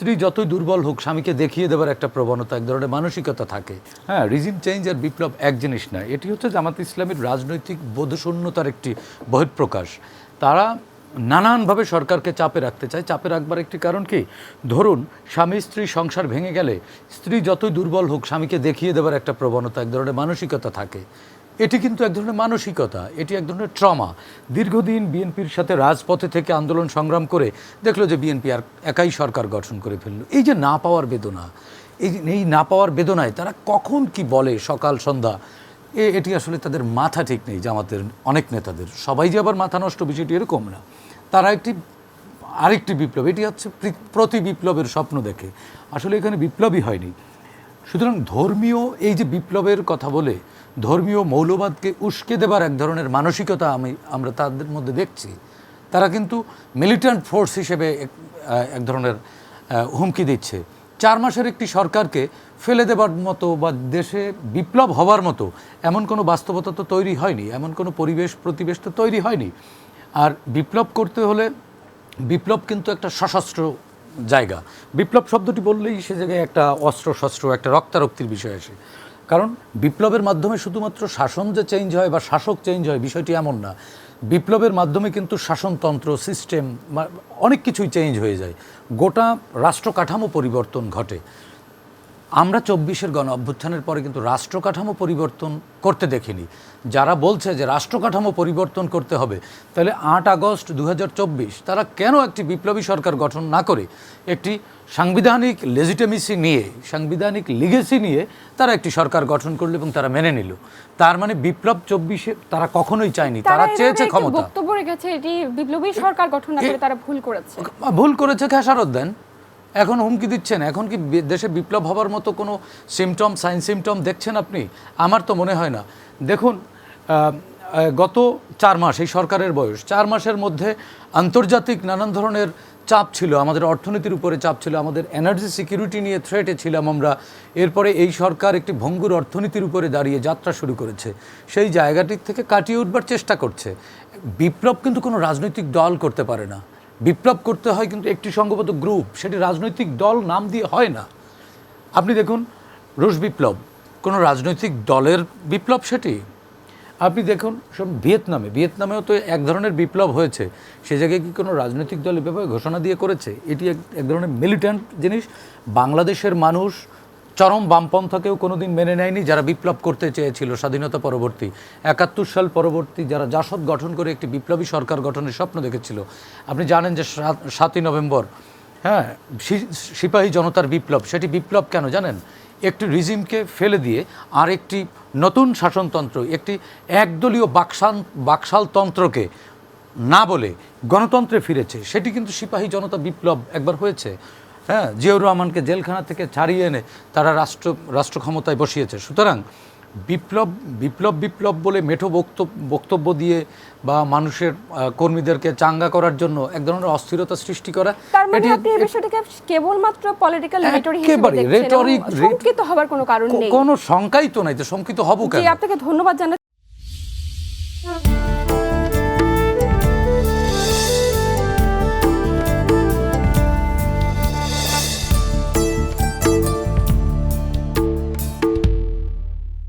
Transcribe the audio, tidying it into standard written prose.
স্ত্রী যতই দুর্বল হোক স্বামীকে দেখিয়ে দেওয়ার একটা প্রবণতা, এক ধরনের মানসিকতা থাকে। হ্যাঁ, রিজিম চেঞ্জ আর বিপ্লব এক জিনিস না। এটি হচ্ছে জামাত ইসলামের রাজনৈতিক বোধশূন্যতার একটি বহিঃপ্রকাশ। তারা নানানভাবে সরকারকে চাপে রাখতে চায়। চাপে রাখবার একটি কারণ কি, ধরুন স্বামী স্ত্রী সংসার ভেঙে গেলে স্ত্রী যতই দুর্বল হোক স্বামীকে দেখিয়ে দেওয়ার একটা প্রবণতা, এক ধরনের মানসিকতা থাকে। এটি কিন্তু এক ধরনের মানসিকতা, এটি এক ধরনের ট্রমা। দীর্ঘদিন বিএনপির সাথে রাজপথে থেকে আন্দোলন সংগ্রাম করে দেখলো যে বিএনপি আর একাই সরকার গঠন করে ফেললো। এই যে না পাওয়ার বেদনা, এই না পাওয়ার বেদনায় তারা কখন কি বলে সকাল সন্ধ্যা, এটি আসলে তাদের মাথা ঠিক নেই। জামাতের অনেক নেতাদের, সবাই যে আবার মাথা নষ্ট, বিষয়টি এরকম না। তারা আরেকটি বিপ্লব, এটি হচ্ছে প্রতি বিপ্লবের স্বপ্ন দেখে। আসলে এখানে বিপ্লবই হয়নি। সুতরাং ধর্মীয় এই যে বিপ্লবের কথা বলে ধর্মীয় মৌলবাদকে উস্কে দেবার এক ধরনের মানসিকতা আমরা তাদের মধ্যে দেখছি। তারা কিন্তু মিলিট্যান্ট ফোর্স হিসেবে এক ধরনের হুমকি দিচ্ছে। 4 মাসের একটি সরকারকে ফেলে দেবার মতো বা দেশে বিপ্লব হওয়ার মতো এমন কোনো বাস্তবতা তো তৈরি হয়নি, এমন কোনো প্রতিবেশ তো তৈরি হয়নি। আর বিপ্লব করতে হলে বিপ্লব কিন্তু একটা সশস্ত্র জায়গা। বিপ্লব শব্দটি বললেই সে জায়গায় একটা অস্ত্র-শস্ত্র, একটা রক্তারক্তির বিষয় আসে। কারণ বিপ্লবের মাধ্যমে শুধুমাত্র শাসন যে চেঞ্জ হয় বা শাসক চেঞ্জ হয়, বিষয়টি এমন না। বিপ্লবের মাধ্যমে কিন্তু শাসনতন্ত্র, সিস্টেম, অনেক কিছুই চেঞ্জ হয়ে যায়। গোটা রাষ্ট্র কাঠামো পরিবর্তন ঘটে। আমরা 24-এর গণ অভ্যুত্থানের পরে কিন্তু রাষ্ট্র কাঠামো পরিবর্তন করতে দেখিনি। যারা বলছে যে রাষ্ট্র কাঠামো পরিবর্তন করতে হবে, তাহলে 8 আগস্ট 2024 তারা কেন একটি বিপ্লবী সরকার গঠন না করে একটি সাংবিধানিক লেজিটিমেসি নিয়ে, সাংবিধানিক লিগেসি নিয়ে তারা একটি সরকার গঠন করলো এবং তারা মেনে নিল? তার মানে বিপ্লব 24-এ তারা কখনোই চায়নি, তারা চেয়েছে ক্ষমতা। বক্তব্য রেখেছে এটি বিপ্লবী সরকার গঠন না করে তারা ভুল করেছে, খেসারত দেন। এখন হুমকি দিচ্ছেন। এখন কি দেশে বিপ্লব হবার মতো কোনো সাইন সিমটম দেখছেন আপনি? আমার তো মনে হয় না। দেখুন, গত 4 মাস এই সরকারের বয়স, 4 মাসের মধ্যে আন্তর্জাতিক নানান ধরনের চাপ ছিল, আমাদের অর্থনীতির উপরে চাপ ছিল, আমাদের এনার্জি সিকিউরিটি নিয়ে থ্রেটে ছিলাম আমরা। এরপরে এই সরকার একটি ভঙ্গুর অর্থনীতির উপরে দাঁড়িয়ে যাত্রা শুরু করেছে, সেই জায়গাটির থেকে কাটিয়ে উঠবার চেষ্টা করছে। বিপ্লব কিন্তু কোনো রাজনৈতিক দল করতে পারে না। বিপ্লব করতে হয় কিন্তু একটি সংঘবদ্ধ গ্রুপ, সেটি রাজনৈতিক দল নাম দিয়ে হয় না। আপনি দেখুন, রুশ বিপ্লব কোনো রাজনৈতিক দলের বিপ্লব সেটি? আপনি দেখুন সব ভিয়েতনামেও তো এক ধরনের বিপ্লব হয়েছে, সে জায়গায় কি কোনো রাজনৈতিক দল এভাবে ঘোষণা দিয়ে করেছে? এটি এক ধরনের মিলিট্যান্ট জিনিস। বাংলাদেশের মানুষ চরম বামপন্থাকেও কোনোদিন মেনে নেয়নি, যারা বিপ্লব করতে চেয়েছিল স্বাধীনতা পরবর্তী 71 সাল পরবর্তী, যারা জাসদ গঠন করে একটি বিপ্লবী সরকার গঠনের স্বপ্ন দেখেছিল। আপনি জানেন যে 7ই নভেম্বর, হ্যাঁ, সিপাহী জনতার বিপ্লব, সেটি বিপ্লব কেন জানেন? একটি রিজিমকে ফেলে দিয়ে আরেকটি নতুন শাসনতন্ত্র, একটি একদলীয় বাকশালতন্ত্রকে না বলে গণতন্ত্রে ফিরেছে, সেটি কিন্তু সিপাহী জনতা বিপ্লব একবার হয়েছে। হ্যাঁ, জিয়াউর রহমানকে জেলখানা থেকে ছাড়িয়ে এনে তারা রাষ্ট্র ক্ষমতায় বসিয়েছে। সুতরাং বিপ্লব বলে মেঠো বক্তব্য দিয়ে বা মানুষের কর্মীদেরকে চাঙ্গা করার জন্য এক ধরনের অস্থিরতা সৃষ্টি করা, এটি কেবলমাত্র পলিটিক্যাল রেটরিক, শঙ্কিত হবার কোনো কারণ নেই, কোনো শঙ্কাই তো নাই। তো শঙ্কিত হব কেন? আপনাকে ধন্যবাদ জানাচ্ছি।